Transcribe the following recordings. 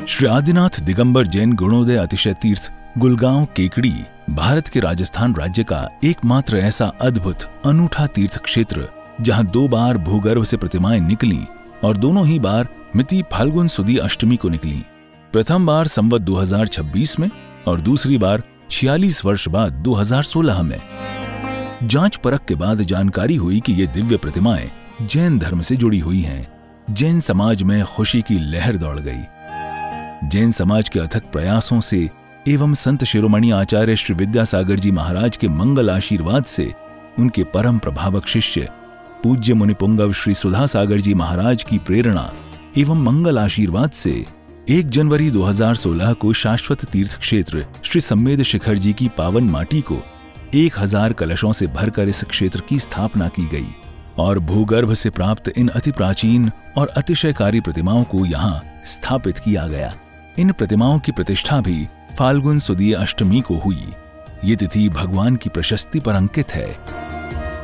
श्री आदिनाथ दिगंबर जैन गुणोदय अतिशय तीर्थ गुलगांव केकड़ी भारत के राजस्थान राज्य का एकमात्र ऐसा अद्भुत अनूठा तीर्थ क्षेत्र जहां 2 बार भूगर्भ से प्रतिमाएं निकली और दोनों ही बार मिति फाल्गुन सुदी अष्टमी को निकली। प्रथम बार संवत 2026 में और दूसरी बार 46 वर्ष बाद 2016 में। जांच परख के बाद जानकारी हुई कि ये दिव्य प्रतिमाएं जैन धर्म से जुड़ी हुई हैं। जैन समाज में खुशी की लहर दौड़ गई। जैन समाज के अथक प्रयासों से एवं संत शिरोमणि आचार्य श्री विद्यासागर जी महाराज के मंगल आशीर्वाद से उनके परम प्रभावक शिष्य पूज्य मुनिपुंगव श्री सुधा सागर जी महाराज की प्रेरणा एवं मंगल आशीर्वाद से 1 जनवरी 2016 को शाश्वत तीर्थ क्षेत्र श्री सम्मेद शिखर जी की पावन माटी को 1000 कलशों से भरकर इस क्षेत्र की स्थापना की गई और भूगर्भ से प्राप्त इन अति प्राचीन और अतिशयकारी प्रतिमाओं को यहाँ स्थापित किया गया। इन प्रतिमाओं की प्रतिष्ठा भी फाल्गुन सुदी अष्टमी को हुई। ये तिथि भगवान की प्रशस्ति पर अंकित है।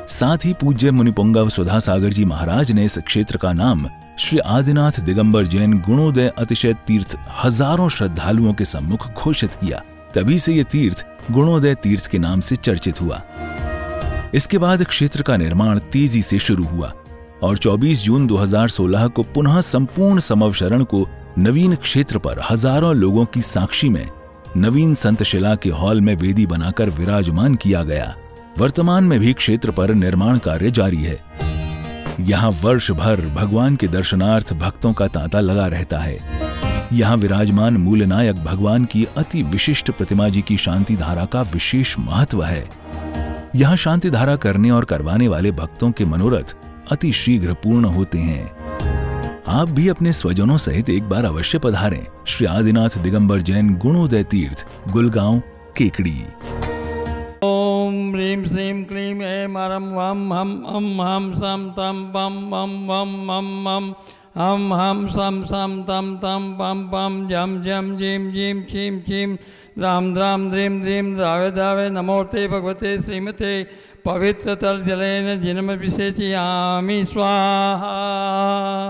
साथ ही पूज्य मुनिपुंगव सुधा सागर जी महाराज ने इस क्षेत्र का नाम श्री आदिनाथ दिगंबर जैन गुणोदय अतिशय तीर्थ हजारों श्रद्धालुओं के सम्मुख घोषित किया। तभी से ये तीर्थ गुणोदय तीर्थ के नाम से चर्चित हुआ। इसके बाद क्षेत्र का निर्माण तेजी से शुरू हुआ और 24 जून 2016 को पुनः संपूर्ण समवशरण को नवीन क्षेत्र पर हजारों लोगों की साक्षी में नवीन संतशिला के हॉल में वेदी बनाकर विराजमान किया गया। वर्तमान में भी क्षेत्र पर निर्माण कार्य जारी है। यहाँ वर्ष भर भगवान के दर्शनार्थ भक्तों का तांता लगा रहता है। यहाँ विराजमान मूलनायक भगवान की अति विशिष्ट प्रतिमा जी की शांति धारा का विशेष महत्व है। यहाँ शांति धारा करने और करवाने वाले भक्तों के मनोरथ अति शीघ्र पूर्ण होते हैं। आप भी अपने स्वजनों सहित एक बार अवश्य पधारें श्री आदिनाथ दिगंबर जैन गुणोदय तीर्थ गुलगांव केकड़ी। ओम ह्रीं श्रीं क्लीं ऐं मारं वम हम हम सम तम पम वम वम मम हम सम सम तम तम पम पम जम जम जीम जीम चीम चीम द्राम द्राम द्रीम द्रीम द्रावे द्रावे नमोते भगवते श्रीमते पवित्र तल जलेन जिनम विशेषयामि स्वाहा।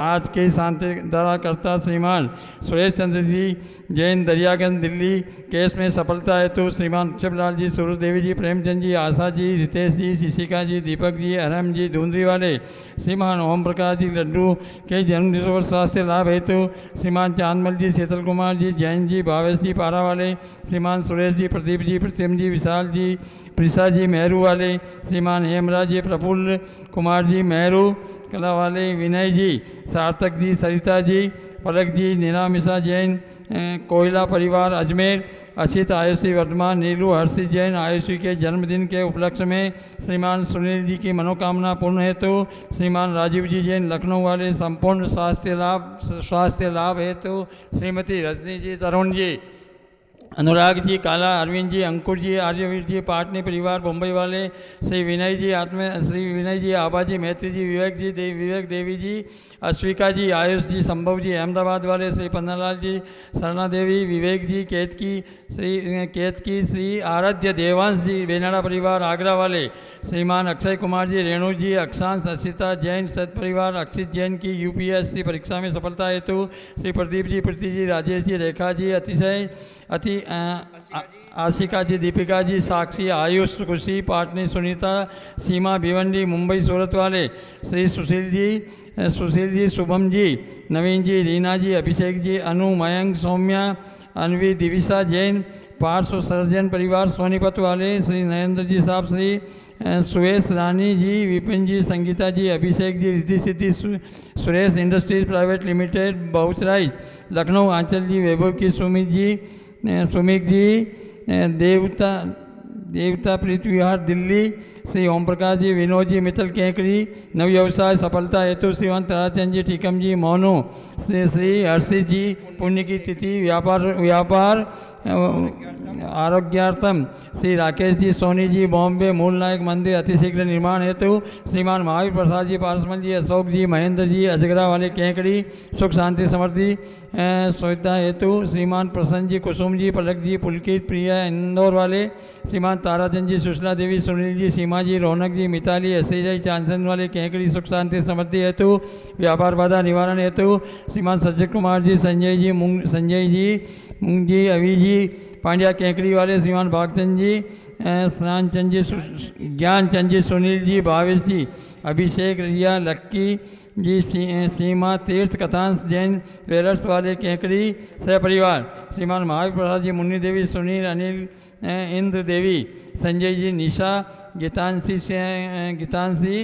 आज के शांति धारा करता श्रीमान सुरेश चंद्र जी जैन दरियागंज दिल्ली केस में सफलता हेतु श्रीमान ऋषभलाल जी सूरज देवी जी प्रेमचंद जी आशा जी रितेश जी शिशिका जी दीपक जी अरहम जी धुंधरी वाले श्रीमान ओम प्रकाश जी लड्डू के जन्मदिन और स्वास्थ्य लाभ हेतु श्रीमान चांदमल जी शीतल कुमार जी जैन जी भावेश जी पारा वाले श्रीमान सुरेश जी प्रदीप जी प्रतिम जी विशाल जी प्रिसा जी मेहरू वाले श्रीमान हेमराज जी प्रफुल्ल कुमार जी मेहरू कला वाले विनय जी सार्थक जी सरिता जी पलक जी निरामिषा जैन कोयला परिवार अजमेर असित आयुषी वर्धमान नीलू हर्षित जैन आयुषी के जन्मदिन के उपलक्ष्य में श्रीमान सुनील जी की मनोकामना पूर्ण हेतु श्रीमान राजीव जी जैन लखनऊ वाले संपूर्ण स्वास्थ्य लाभ हेतु श्रीमती रजनी जी तरुण जी अनुराग जी काला अरविंद जी अंकुर जी आर्यवीर जी पाटनी परिवार मुंबई वाले श्री विनय जी आबा जी मैत्री जी विवेक देवी जी अश्विका जी आयुष जी संभव जी अहमदाबाद वाले श्री पन्नालाल जी सरना देवी विवेक जी केतकी श्री आराध्य देवांश जी बेनाड़ा परिवार आगरा वाले श्रीमान अक्षय कुमार जी रेणु जी अक्षांश असिता जैन सत परिवार अक्षित जैन की यूपीएससी परीक्षा में सफलता हेतु श्री प्रदीप जी प्रीति जी राजेश जी रेखा जी आशिका जी दीपिका जी साक्षी आयुष खुशी पाटनी सुनीता सीमा भिवंडी मुंबई सूरत वाले श्री सुशील जी शुभम जी नवीन जी रीना जी अभिषेक जी अनु मयंक सौम्या अनवी दिविशा जैन पार्श्व सर्जन परिवार सोनीपत वाले श्री नरेंद्र जी साहब Shri Suresh Rani ji Vipin ji Sangeeta ji Abhishek ji Riddhi Siddhi Suresh industries private limited Bahraich Lucknow Aanchal ji Vaibhav की सुमित जी देवता प्रीत विहार दिल्ली श्री ओम प्रकाश जी विनोद जी मित्तल केकड़ी नव व्यवसाय सफलता हेतु श्रीवंत ताराचंद जी टीकम जी मोनू श्री हर्षित जी पुण्य की तिथि व्यापार आरोग्यार्थम श्री राकेश जी सोनी जी बॉम्बे मूल नायक मंदिर अतिशीघ्र निर्माण हेतु श्रीमान महावीर प्रसाद जी पारसमल जी अशोक जी महेंद्र जी अजगरा वाले केकड़ी सुख शांति समृद्धि सुविधा हेतु श्रीमान प्रसन्न जी कुसुम जी पलक जी पुलकित प्रिया इंदौर वाले श्रीमान ताराचंद जी सुशीला देवी सुनील जी सीमा जी रौनक जी मिताली एसआई चांदन वाले केकड़ी सुख शांति समृद्धि हेतु व्यापार बाधा निवारण हेतु श्रीमान सज्जन कुमार जी संजय जी मूंग जी अवी जी पांड्या केकड़ी वाले श्रीमान भागचंद जी स्नानचंद जी ज्ञानचंद जी सुनील जी भावेश जी अभिषेक रिया लक्की जी सीमा तीर्थ कथांश जैन ट्रेलर्स वाले केकड़ी सह परिवार श्रीमान महावीर प्रसाद जी मुन्नी देवी सुनील अनिल इंद्र देवी संजय जी निशा गीतांशी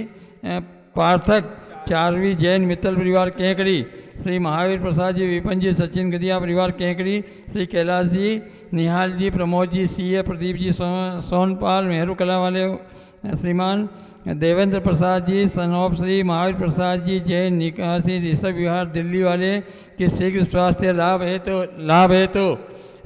पार्थक चारवी जैन मित्तल परिवार केकड़ी श्री महावीर प्रसाद जी विपन जी सचिन गदिया परिवार केकड़ी श्री कैलाश जी निहाल जी प्रमोद जी सीए प्रदीप जी सोनपाल मेहरू कला वाले श्रीमान देवेंद्र प्रसाद जी सनोप श्री महावीर प्रसाद जी जैन निकासी ऋषभ विहार दिल्ली वाले के शीघ्र स्वास्थ्य लाभ है तो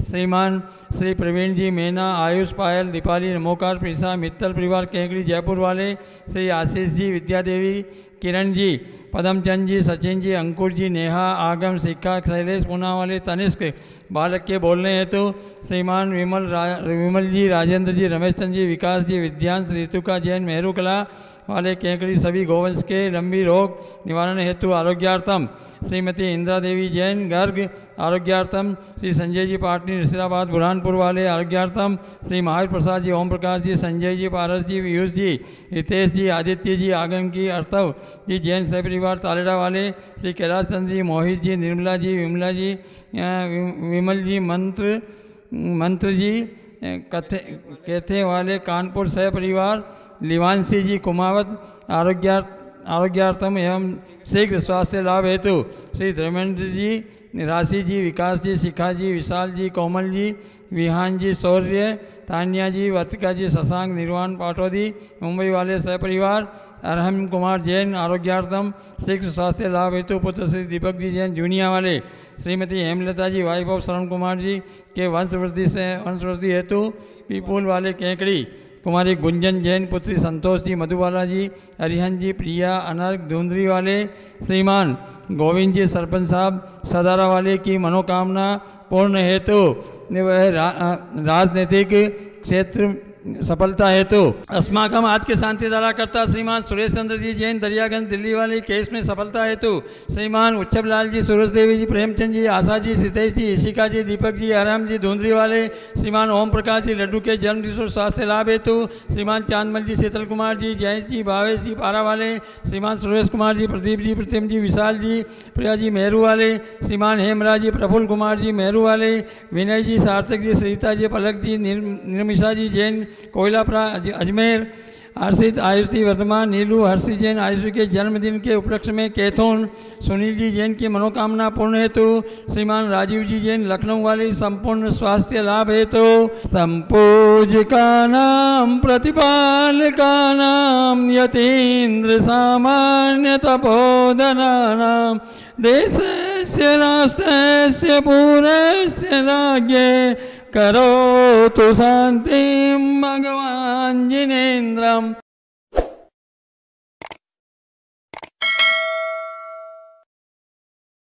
श्रीमान श्री प्रवीण जी मीना आयुष पायल दीपाली नमोकार प्रिसा मित्तल परिवार केकड़ी जयपुर वाले श्री आशीष जी विद्या देवी किरण जी पदमचंद जी सचिन जी अंकुर जी नेहा आगम शिखा शैलेश पूना वाले तनिष्क बालक के बोलने हेतु श्रीमान विमल जी राजेंद्र जी रमेश चंद जी विकास जी विद्यांश ऋतुका जैन मेहरू कला वाले केकड़ी सभी गोवंश के लंबी रोग निवारण हेतु आरोग्यार्थम श्रीमती इंदिरा देवी जैन गर्ग आरोग्यार्थम श्री संजय जी पाटनी नसीराबाद बुरहानपुर वाले आरोग्यार्थम श्री महावीर प्रसाद जी ओम प्रकाश जी संजय जी पारस जी पीयूष जी रितेश जी आदित्य जी आगम की अर्थव जी जैन सह परिवार तालेडा वाले श्री कैलाश चंद्र जी मोहित जी निर्मला जी विमला जी विमल जी मंत्र जी कैथे वाले कानपुर सह परिवार लिवांशी जी कुमावत आरोग्यार्थम एवं शीघ्र स्वास्थ्य लाभ हेतु श्री धर्मेंद्र जी राशि जी विकास जी शिखा जी विशाल जी कोमल जी विहान जी शौर्य तान्या जी वर्तिका जी शशांक निर्वाण पाटौदी मुंबई वाले सह परिवार अरहम कुमार जैन आरोग्यार्थम शीघ्र स्वास्थ्य लाभ हेतु पुत्र श्री दीपक जी जैन जूनिया वाले श्रीमती हेमलता जी वाइफ ऑफ शरण कुमार जी के वंशवृद्धि हेतु पीपुल वाले केकड़ी कुमारी गुंजन जैन पुत्री संतोष जी मधुबाला जी हरिहन जी प्रिया अनर्ग धुंधरी वाले श्रीमान गोविंद जी सरपंच साहब सदारा वाले की मनोकामना पूर्ण हेतु राजनीतिक क्षेत्र सफलता हेतु अस्माकम आज के शांति धाराकर्ता श्रीमान सुरेश चंद्र जी जैन दरियागंज दिल्ली वाले केस में सफलता हेतु श्रीमान उच्चभ लाल जी सूरज देवी जी प्रेमचंद जी आशा जी सितेश जी ईशिका जी दीपक जी आराम जी धुंधरी वाले श्रीमान ओम प्रकाश जी लड्डू के जन्मदिन और स्वास्थ्य लाभ हेतु श्रीमान चांदमल जी शीतल कुमार जी जयंत जी भावेश जी पारा वाले श्रीमान सुरेश कुमार जी प्रदीप जी प्रतिम जी विशाल जी प्रिया जी मेहरू वाले श्रीमान हेमराज जी प्रफुल्ल कुमार जी मेहरू वाले विनय जी सार्थक जी सरिता जी पलक जी निर्मिशा जी जैन कोयलापुरा अजमेर हर्षित आयुषी वर्धमान नीलू हर्षी जैन आयुषी के जन्मदिन के उपलक्ष्य में कैथोन सुनील जी जैन की मनोकामना पूर्ण हेतु श्रीमान राजीव जी जैन लखनऊ वाले संपूर्ण स्वास्थ्य लाभ हेतु संपूजिका नाम प्रतिपालका नाम यतीन्द्र सामान्य तपोधना नाम देशस्य राष्ट्रस्य पूरस्य राज्ये करोतु शांतिं भगवान् जिनेन्द्रम्